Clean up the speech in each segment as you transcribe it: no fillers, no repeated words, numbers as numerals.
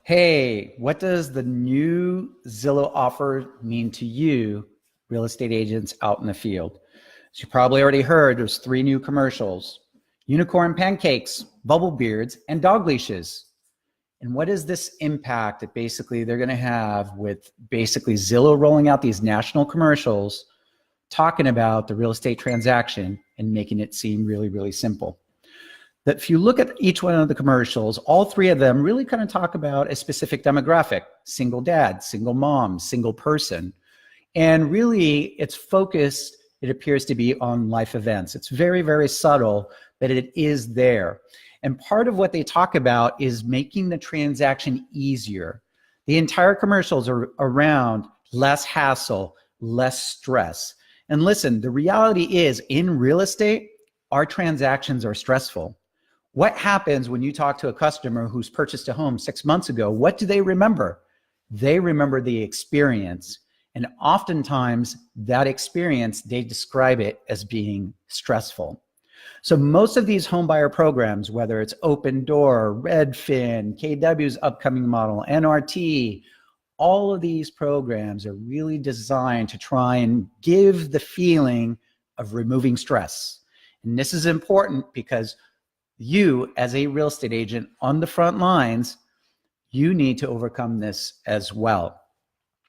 Hey, what does the new Zillow offer mean to you, real estate agents out in the field? As you probably already heard, there's 3 new commercials: unicorn pancakes, bubble beards, and dog leashes. And what is this impact that basically they're going to have with basically Zillow rolling out these national commercials, talking about the real estate transaction and making it seem really, really simple? That if you look at each one of the commercials, all 3 of them really kind of talk about a specific demographic: single dad, single mom, single person. And really it's focused, it appears to be, on life events. It's very, very subtle, but it is there. And part of what they talk about is making the transaction easier. The entire commercials are around less hassle, less stress. And listen, the reality is, in real estate, our transactions are stressful. What happens when you talk to a customer who's purchased a home 6 months ago? What do they remember? They remember the experience. And oftentimes that experience, they describe it as being stressful. So most of these home buyer programs, whether it's Open Door, Redfin, KW's upcoming model, NRT, all of these programs are really designed to try and give the feeling of removing stress. And this is important because you, as a real estate agent on the front lines, you need to overcome this as well.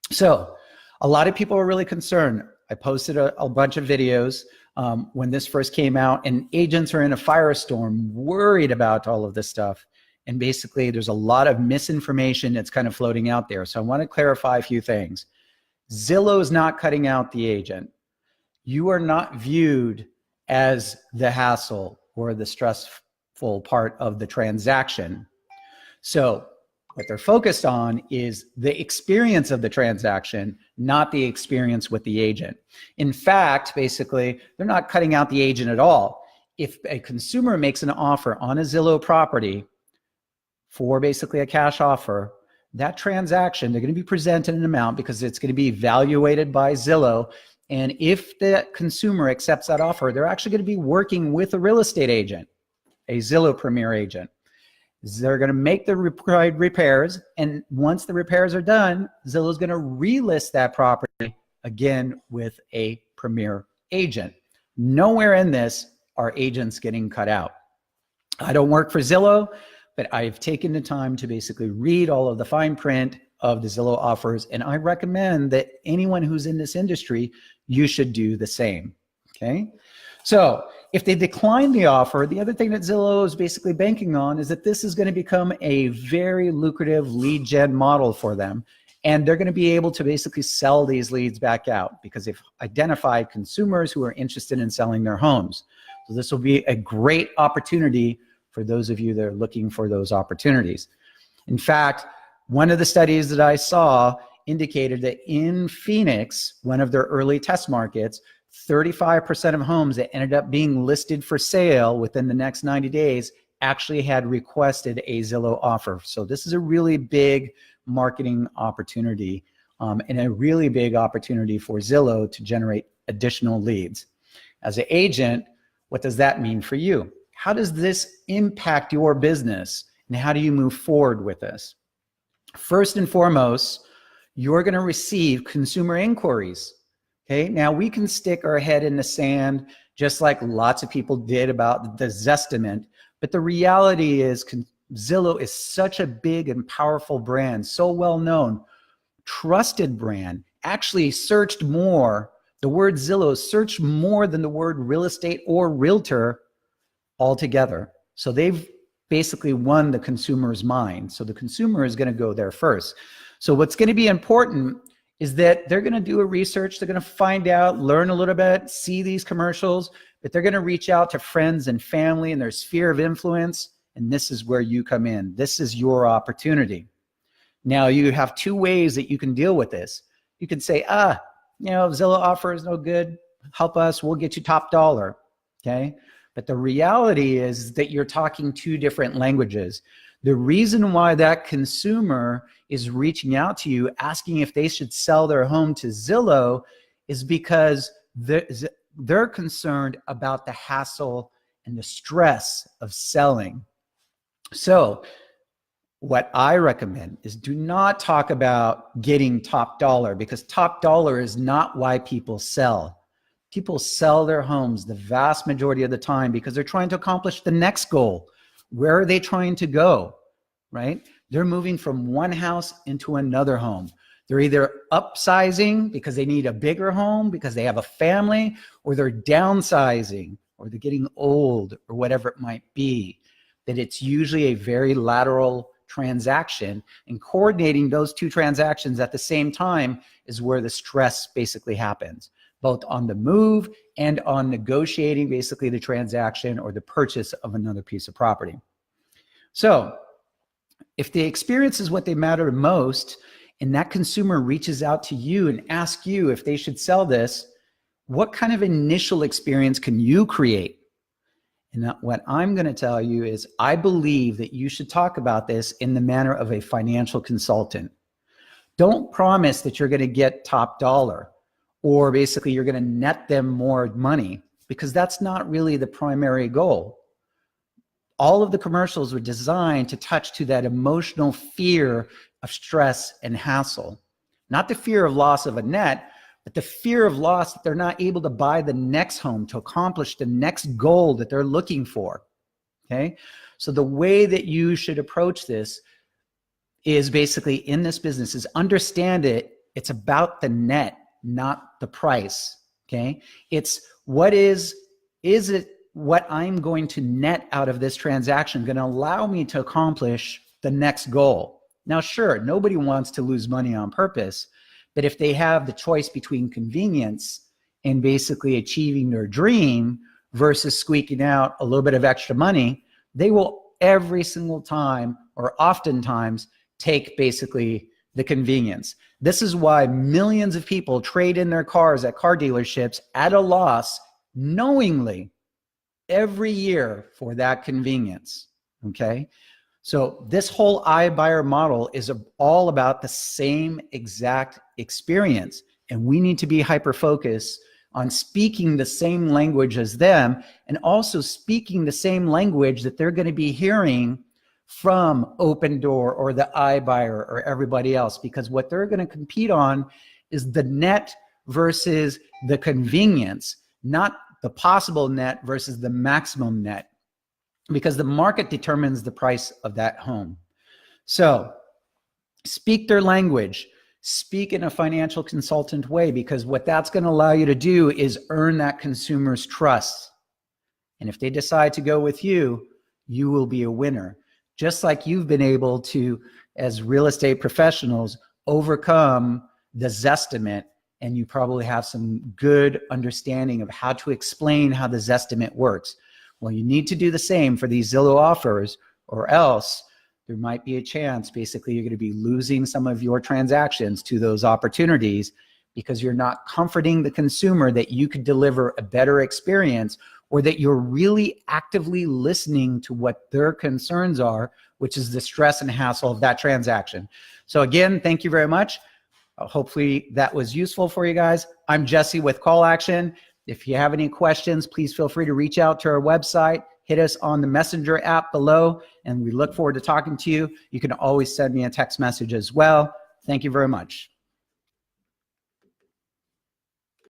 So a lot of people are really concerned. I posted a bunch of videos when this first came out, and agents are in a firestorm worried about all of this stuff. And basically there's a lot of misinformation that's kind of floating out there. So I want to clarify a few things. Zillow is not cutting out the agent. You are not viewed as the hassle or the stressful part of the transaction. So what they're focused on is the experience of the transaction, not the experience with the agent. In fact, basically, they're not cutting out the agent at all. If a consumer makes an offer on a Zillow property for basically a cash offer, that transaction, they're going to be presented an amount because it's going to be evaluated by Zillow. And if the consumer accepts that offer, they're actually going to be working with a real estate agent, a Zillow Premier agent. They're going to make the required repairs, and once the repairs are done, Zillow is going to relist that property again with a Premier agent. Nowhere in this are agents getting cut out. I don't work for Zillow, but I've taken the time to basically read all of the fine print of the Zillow offers, and I recommend that anyone who's in this industry, you should do the same. Okay? So if they decline the offer, the other thing that Zillow is basically banking on is that this is going to become a very lucrative lead gen model for them. And they're going to be able to basically sell these leads back out because they've identified consumers who are interested in selling their homes. So this will be a great opportunity for those of you that are looking for those opportunities. In fact, one of the studies that I saw indicated that in Phoenix, one of their early test markets, 35% of homes that ended up being listed for sale within the next 90 days actually had requested a Zillow offer. So this is a really big marketing opportunity and a really big opportunity for Zillow to generate additional leads. As an agent, what does that mean for you? How does this impact your business, and how do you move forward with this? First and foremost, you're going to receive consumer inquiries. Okay, now we can stick our head in the sand just like lots of people did about the Zestimate, but the reality is Zillow is such a big and powerful brand, so well known, trusted brand, actually searched more, the word Zillow searched more than the word real estate or realtor altogether. So they've basically won the consumer's mind. So the consumer is going to go there first. So what's going to be important is that they're going to do a research, they're going to find out, learn a little bit, see these commercials, but they're going to reach out to friends and family and their sphere of influence, and this is where you come in. This is your opportunity. Now you have 2 ways that you can deal with this. You can say, Zillow offer is no good, help us, we'll get you top dollar, okay? But the reality is that you're talking 2 different languages. The reason why that consumer is reaching out to you, asking if they should sell their home to Zillow, is because they're concerned about the hassle and the stress of selling. So What I recommend is do not talk about getting top dollar, because top dollar is not why people sell. People sell their homes the vast majority of the time because they're trying to accomplish the next goal. Where are they trying to go, right? They're moving from one house into another home. They're either upsizing because they need a bigger home because they have a family, or they're downsizing, or they're getting old, or whatever it might be. That it's usually a very lateral transaction, and coordinating those two transactions at the same time is where the stress basically happens, both on the move and on negotiating basically the transaction or the purchase of another piece of property. So if the experience is what they matter most, and that consumer reaches out to you and asks you if they should sell this, what kind of initial experience can you create? And what I'm going to tell you is I believe that you should talk about this in the manner of a financial consultant. Don't promise that you're going to get top dollar, or basically you're going to net them more money, because that's not really the primary goal. All of the commercials were designed to touch to that emotional fear of stress and hassle, not the fear of loss of a net, but the fear of loss that they're not able to buy the next home to accomplish the next goal that they're looking for. Okay. So the way that you should approach this is basically in this business is understand it. It's about the net, not the price. Okay. It's what is it what I'm going to net out of this transaction going to allow me to accomplish the next goal? Now, sure, nobody wants to lose money on purpose, but if they have the choice between convenience and basically achieving their dream versus squeaking out a little bit of extra money, they will every single time, or oftentimes, take basically the convenience. This is why millions of people trade in their cars at car dealerships at a loss knowingly every year for that convenience. Okay. So this whole iBuyer model is all about the same exact experience. And we need to be hyper-focused on speaking the same language as them, and also speaking the same language that they're going to be hearing from Opendoor or the iBuyer or everybody else, because what they're going to compete on is the net versus the convenience, not the possible net versus the maximum net, because the market determines the price of that home. So speak their language, speak in a financial consultant way, because what that's going to allow you to do is earn that consumer's trust. And if they decide to go with you, you will be a winner. Just like you've been able to, as real estate professionals, overcome the Zestimate, and you probably have some good understanding of how to explain how the Zestimate works. Well, you need to do the same for these Zillow offers, or else there might be a chance basically you're going to be losing some of your transactions to those opportunities, because you're not comforting the consumer that you could deliver a better experience, or that you're really actively listening to what their concerns are, which is the stress and hassle of that transaction. So again, thank you very much. Hopefully that was useful for you guys. I'm Jesse with Call Action. If you have any questions, please feel free to reach out to our website, hit us on the Messenger app below, and we look forward to talking to you. You can always send me a text message as well. Thank you very much.